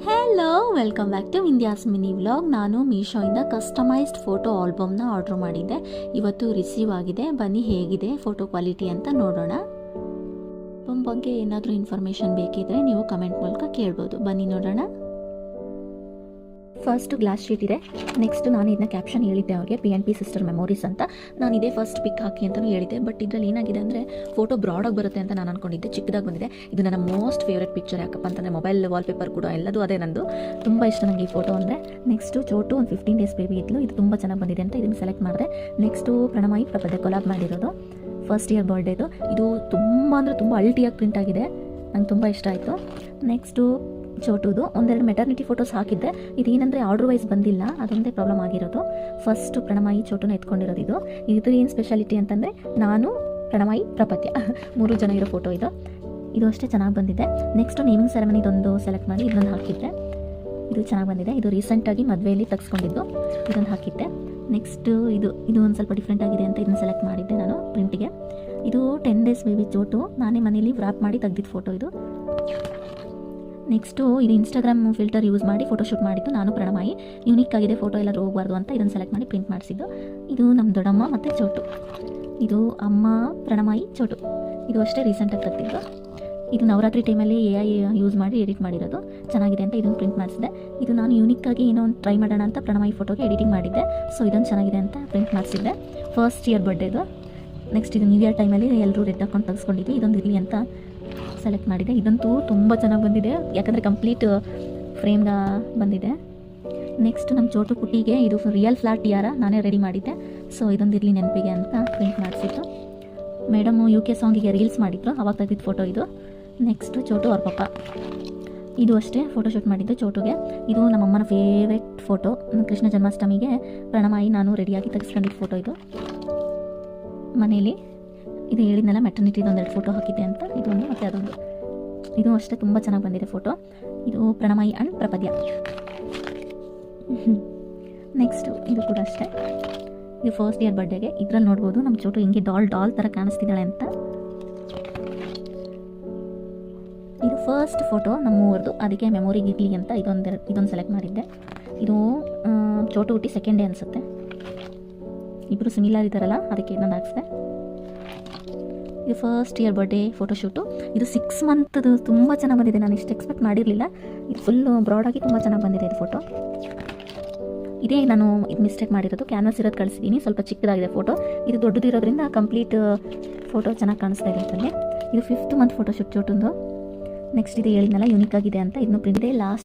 Hello, welcome back to India's mini vlog. ನಾನು ಮೀಶೋಯಿಂದ customised photo ಆಲ್ಬಮ್ನ ಆರ್ಡ್ರ್ ಮಾಡಿದ್ದೆ. ಇವತ್ತು ರಿಸೀವ್ ಆಗಿದೆ. ಬನ್ನಿ ಹೇಗಿದೆ ಫೋಟೋ ಕ್ವಾಲಿಟಿ ಅಂತ ನೋಡೋಣ. ಆಲ್ಬಮ್ ಬಗ್ಗೆ ಏನಾದರೂ ಇನ್ಫಾರ್ಮೇಷನ್ ಬೇಕಿದ್ರೆ ನೀವು ಕಮೆಂಟ್ ಮೂಲಕ ಕೇಳ್ಬೋದು. ಬನ್ನಿ ನೋಡೋಣ. ಫಸ್ಟ್ ಗ್ಲಾಸ್ ಶೀಟ್ ಇದೆ. ನೆಕ್ಸ್ಟ್ ನಾನು ಇದನ್ನ ಕ್ಯಾಪ್ಷನ್ ಹೇಳಿದ್ದೆ ಅವ್ರಿಗೆ, PNP ಸಿಸ್ಟರ್ ಮೆಮೊರೀಸ್ ಅಂತ. ನಾನು ಇದೇ ಫಸ್ಟ್ ಪಿಕ್ ಹಾಕಿ ಅಂತಲೂ ಹೇಳಿದ್ದೆ. ಬಟ್ ಇದರಲ್ಲಿ ಏನಾಗಿದೆ ಅಂದರೆ ಫೋಟೋ ಬ್ರಾಡಾಗಿ ಬರುತ್ತೆ ಅಂತ ನಾನು ಅಂದ್ಕೊಂಡಿದ್ದೆ. ಚಿಕ್ಕದಾಗಿ ಬಂದಿದೆ. ಇದು ನನ್ನ ಮೋಸ್ಟ್ ಫೇವ್ರೆಟ್ ಪಿಕ್ಚರ್. ಯಾಕಪ್ಪ ಅಂತಂದರೆ ಮೊಬೈಲ್ ವಾಲ್ಪೇಪರ್ ಕೂಡ ಎಲ್ಲದೂ ಅದೇ ನಂದು. ತುಂಬ ಇಷ್ಟ ನನಗೆ ಈ ಫೋಟೋ ಅಂದರೆ. ನೆಕ್ಸ್ಟು ಚೋಟು ಒಂದು 15 ಡೇಸ್ ಬೇಬಿ ಇದ್ಲು. ಇದು ತುಂಬ ಚೆನ್ನಾಗಿ ಬಂದಿದೆ ಅಂತ ಇದನ್ನು ಸೆಲೆಕ್ಟ್ ಮಾಡಿದೆ. ನೆಕ್ಸ್ಟು ಪ್ರಣಮಯಿ ಪ್ರಪದೆ ಕೊಲಾಬ್ ಮಾಡಿರೋದು, ಫಸ್ಟ್ ಇಯರ್ ಬರ್ಡೇದು. ಇದು ತುಂಬ ಅಂದರೆ ತುಂಬ ಅಲ್ಟಿಯಾಗಿ ಪ್ರಿಂಟ್ ಆಗಿದೆ. ನಂಗೆ ತುಂಬ ಇಷ್ಟ ಆಯಿತು. ನೆಕ್ಸ್ಟು ಚೋಟುದು ಒಂದೆರಡು ಮೆಟರ್ನಿಟಿ ಫೋಟೋಸ್ ಹಾಕಿದ್ದೆ. ಇದೇನಂದರೆ ಆರ್ಡರ್ ವೈಸ್ ಬಂದಿಲ್ಲ, ಅದೊಂದೇ ಪ್ರಾಬ್ಲಮ್ ಆಗಿರೋದು. ಫಸ್ಟು ಪ್ರಣಮಯಿ ಚೋಟುನ ಎತ್ಕೊಂಡಿರೋದು. ಇದು ಏನು ಸ್ಪೆಷಾಲಿಟಿ ಅಂತಂದರೆ ನಾನು ಪ್ರಣಮಯಿ ಪ್ರಪದ್ಯ 3 ಜನ ಇರೋ ಫೋಟೋ ಇದು ಅಷ್ಟೇ ಚೆನ್ನಾಗಿ ಬಂದಿದೆ. ನೆಕ್ಸ್ಟು ನೇಮಿಂಗ್ ಸೆರೆಮನಿದೊಂದು ಸೆಲೆಕ್ಟ್ ಮಾಡಿ ಇದೊಂದು ಹಾಕಿದ್ದೆ. ಇದು ಚೆನ್ನಾಗಿ ಬಂದಿದೆ. ಇದು ರೀಸೆಂಟಾಗಿ ಮದುವೆಯಲ್ಲಿ ತೆಗೆಸ್ಕೊಂಡಿದ್ದು. ಇದೊಂದು ಹಾಕಿದ್ದೆ. ನೆಕ್ಸ್ಟು ಇದು ಒಂದು ಸ್ವಲ್ಪ ಡಿಫ್ರೆಂಟ್ ಆಗಿದೆ ಅಂತ ಇದನ್ನು ಸೆಲೆಕ್ಟ್ ಮಾಡಿದ್ದೆ ನಾನು ಪ್ರಿಂಟಿಗೆ. ಇದು 10 ಡೇಸ್ ಬೇಬಿ ಚೋಟು. ನಾನೇ ಮನೇಲಿ ವ್ರಾಪ್ ಮಾಡಿ ತೆಗೆದಿದ್ದು ಫೋಟೋ ಇದು. ನೆಕ್ಸ್ಟು ಇದು ಇನ್ಸ್ಟಾಗ್ರಾಮ್ ಫಿಲ್ಟರ್ ಯೂಸ್ ಮಾಡಿ ಫೋಟೋಶೂಟ್ ಮಾಡಿದ್ದು. ನಾನು ಪ್ರಣಮಯಿ ಯೂನಿಕ್ ಆಗಿದೆ, ಫೋಟೋ ಎಲ್ಲ ಹೋಗಬಾರ್ದು ಅಂತ ಇದನ್ನು ಸೆಲೆಕ್ಟ್ ಮಾಡಿ ಪ್ರಿಂಟ್ ಮಾಡಿಸಿದ್ದು. ಇದು ನಮ್ಮ ದೊಡ್ಡಮ್ಮ ಮತ್ತು ಚೋಟು. ಇದು ಅಮ್ಮ ಪ್ರಣಮಯಿ ಚೋಟು. ಇದು ಅಷ್ಟೇ ರೀಸೆಂಟಾಗಿ ತೆಗೆದಿದ್ದು. ಇದು ನವರಾತ್ರಿ ಟೈಮಲ್ಲಿ AI ಯೂಸ್ ಮಾಡಿ ಎಡಿಟ್ ಮಾಡಿರೋದು. ಚೆನ್ನಾಗಿದೆ ಅಂತ ಇದನ್ನು ಪ್ರಿಂಟ್ ಮಾಡಿಸಿದೆ. ಇದು ನಾನು ಯೂನಿಕ್ಕಾಗಿ ಏನೋ ಒಂದು ಟ್ರೈ ಮಾಡೋಣ ಅಂತ ಪ್ರಣಮಯಿ ಫೋಟೋಗೆ ಎಡಿಟಿಂಗ್ ಮಾಡಿದ್ದೆ. ಸೊ ಇದೊಂದು ಚೆನ್ನಾಗಿದೆ ಅಂತ ಪ್ರಿಂಟ್ ಮಾಡಿಸಿದ್ದೆ. ಫಸ್ಟ್ ಇಯರ್ ಬರ್ಡೇದು. ನೆಕ್ಸ್ಟ್ ಇದು ನ್ಯೂ ಇಯರ್ ಟೈಮಲ್ಲಿ ಎಲ್ಲರೂ ರೆಡ್ ಹಾಕೊಂಡು ತೆಗೆಸ್ಕೊಂಡಿದ್ವಿ. ಇದೊಂದು ಇರಲಿ ಅಂತ ಸೆಲೆಕ್ಟ್ ಮಾಡಿದೆ. ಇದಂತೂ ತುಂಬ ಚೆನ್ನಾಗಿ ಬಂದಿದೆ, ಯಾಕಂದರೆ ಕಂಪ್ಲೀಟ್ ಫ್ರೇಮ್ನ ಬಂದಿದೆ. ನೆಕ್ಸ್ಟ್ ನಮ್ಮ ಚೋಟು ಪುಟ್ಟಿಗೆ ಇದು ರಿಯಲ್ ಫ್ಲಾಟ್ ಟಿಯಾರ ನಾನೇ ರೆಡಿ ಮಾಡಿದ್ದೆ. ಸೊ ಇದೊಂದು ಇರಲಿ ನೆನಪಿಗೆ ಅಂತ ಪ್ರಿಂಟ್ ಮಾಡಿಸಿತ್ತು. ಮೇಡಮು UK ಸಾಂಗಿಗೆ ರೀಲ್ಸ್ ಮಾಡಿದ್ರು, ಅವಾಗ ತೆಗೆದಿದ್ದು ಫೋಟೋ ಇದು. ನೆಕ್ಸ್ಟು ಚೋಟು ಅವ್ರ ಪಪ್ಪ. ಇದು ಅಷ್ಟೇ ಫೋಟೋಶೂಟ್ ಮಾಡಿದ್ದು ಚೋಟುಗೆ. ಇದು ನಮ್ಮಮ್ಮನ ಫೇವ್ರೆಟ್ ಫೋಟೋ. ಕೃಷ್ಣ ಜನ್ಮಾಷ್ಟಮಿಗೆ ಪ್ರಣಮಯಿ ನಾನು ರೆಡಿಯಾಗಿ ತೆಗೆಸ್ಕೊಂಡಿದ್ದು ಫೋಟೋ ಇದು ಮನೇಲಿ. ಇದು ಹೇಳಿದ್ನಲ್ಲ ಮೆಟರ್ನಿಟಿದು ಒಂದೆರಡು ಫೋಟೋ ಹಾಕಿದ್ದೆ ಅಂತ, ಇದೊಂದು ಮತ್ತು ಅದೊಂದು. ಇದು ಅಷ್ಟೇ ತುಂಬ ಚೆನ್ನಾಗಿ ಬಂದಿದೆ ಫೋಟೋ. ಇದು ಪ್ರಣಮಯಿ ಆ್ಯಂಡ್ ಪ್ರಪದ್ಯ. ನೆಕ್ಸ್ಟು ಇದು ಕೂಡ ಅಷ್ಟೇ. ಇದು ಫಸ್ಟ್ ಇಯರ್ ಬರ್ಡೇಗೆ. ಇದರಲ್ಲಿ ನೋಡ್ಬೋದು ನಮ್ಮ ಚೋಟು ಹಿಂಗೆ ಡಾಲ್ ಥರ ಕಾಣಿಸ್ತಿದ್ದಾಳೆ ಅಂತ. ಇದು ಫಸ್ಟ್ ಫೋಟೋ ನಮ್ಮೂರದು, ಅದಕ್ಕೆ ಮೆಮೊರಿಗೆ ಇರಲಿ ಅಂತ ಇದೊಂದು ಸೆಲೆಕ್ಟ್ ಮಾಡಿದ್ದೆ. ಇದು ಚೋಟು ಹುಟ್ಟಿ ಸೆಕೆಂಡ್ ಡೇ ಅನಿಸುತ್ತೆ. ಇಬ್ಬರು ಸಿಮಿಲರ್ ಇದ್ದಾರಲ್ಲ, ಅದಕ್ಕೆ ಇನ್ನೊಂದು ಹಾಕ್ಸಿದೆ. ಇದು ಫಸ್ಟ್ ಇಯರ್ ಬರ್ಡೇ ಫೋಟೋಶೂಟು. ಇದು 6 ಮಂತ್ದು ತುಂಬ ಚೆನ್ನಾಗಿ ಬಂದಿದೆ. ನಾನು ಇಷ್ಟು ಎಕ್ಸ್ಪೆಕ್ಟ್ ಮಾಡಿರಲಿಲ್ಲ. ಇದು ಫುಲ್ಲು ಬ್ರಾಡಾಗಿ ತುಂಬ ಚೆನ್ನಾಗಿ ಬಂದಿದೆ ಇದು ಫೋಟೋ. ಇದೇ ನಾನು ಇದು ಮಿಸ್ಟೇಕ್ ಮಾಡಿರೋದು. ಕ್ಯಾನ್ವಾಸ್ ಇರೋದು ಕಳಿಸಿದ್ದೀನಿ, ಸ್ವಲ್ಪ ಚಿಕ್ಕದಾಗಿದೆ ಫೋಟೋ. ಇದು ದೊಡ್ಡದಿರೋದ್ರಿಂದ ಕಂಪ್ಲೀಟ್ ಫೋಟೋ ಚೆನ್ನಾಗಿ ಕಾಣಿಸ್ತಾ ಇದೆ ಅಂತಂದರೆ. ಇದು 5th ಮಂತ್ ಫೋಟೋಶೂಟ್ ಚೋಟುಂದು. ನೆಕ್ಸ್ಟ್ ಇದು ಹೇಳಿದ್ನಲ್ಲ ಯೂನಿಕ್ ಆಗಿದೆ ಅಂತ, ಇದನ್ನು ಪ್ರಿಂಟ್ ಲಾಸ್ಟ್